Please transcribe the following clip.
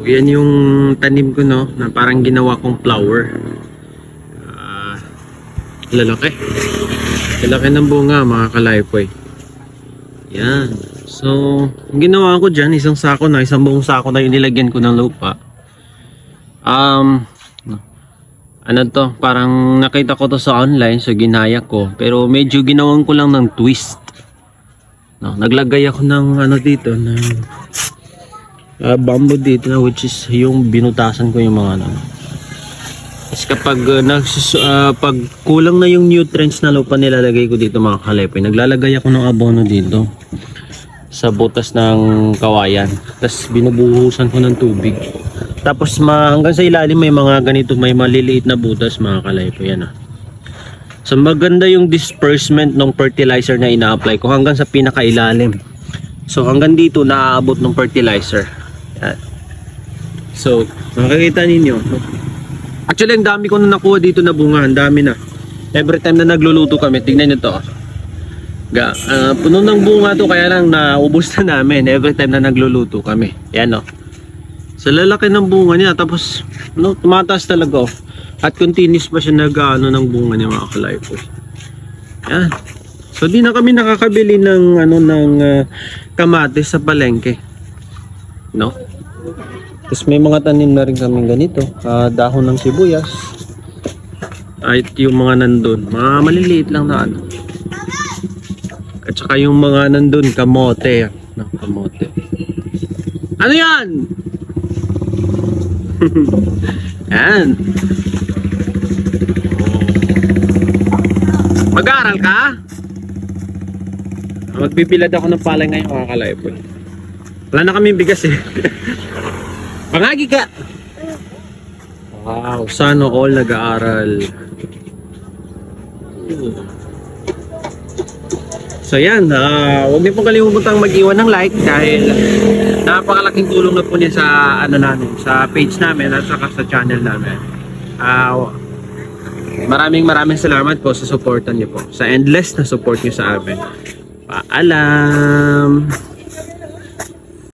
yan yung tanim ko, no, na parang ginawa kong flower. Lalaki. Lalaki ng bunga, mga kalaypoy. Yan. So, ang ginawa ko dyan, isang buong sako na yung nilagyan ko ng lupa. Ano to, parang nakita ko to sa online, so ginaya ko. Pero medyo ginawan ko lang ng twist. No, naglagay ako ng ano dito, ng bamboo dito, na which is yung binutasan ko yung mga ano. Tapos kapag pag kulang na yung nutrients na lupa, nilalagay ko dito, mga kalaypoy. Naglalagay ako ng abono dito sa butas ng kawayan. Tapos binubuhusan ko ng tubig. Tapos hanggang sa ilalim may mga ganito, may maliliit na butas, mga kalaypoy. Yan. So maganda yung disbursement ng fertilizer na ina-apply ko hanggang sa pinakailalim. So hanggang dito naaabot ng fertilizer. Yan. So makikita ninyo. Actually ang dami ko na nakuha dito na bunga. Ang dami na. Every time na nagluluto kami, tignan nyo to. Puno ng bunga to, kaya lang naubos na namin every time na nagluluto kami. Yan o. Sa lalaki ng bunga niya, tapos no, tumataas talaga oh. At continuous pa siya nag-ano ng bunga niya, mga kalaypoy. Yan. So di na kami nakakabili ng kamatis sa palengke. No? Tapos may mga tanim na rin kami ganito, dahon ng sibuyas. At yung mga nandun, mga maliliit lang na ano. At saka yung mga nandun, kamote. No, kamote. Ano yan? Yan. Mag-aaral ka? Magpipilad ako ng palay ngayon, mga kalaypoy. Wala na kami bigas eh. Pangagi ka. Wow, sana all nag-aaral. So yan, huwag niyo pong kalimutang mag-iwan ng like dahil napakalaking tulong na po niya sa namin, sa page namin at saka sa channel namin. Maraming salamat po sa supportan niyo po, sa endless na support niyo sa amin. Paalam.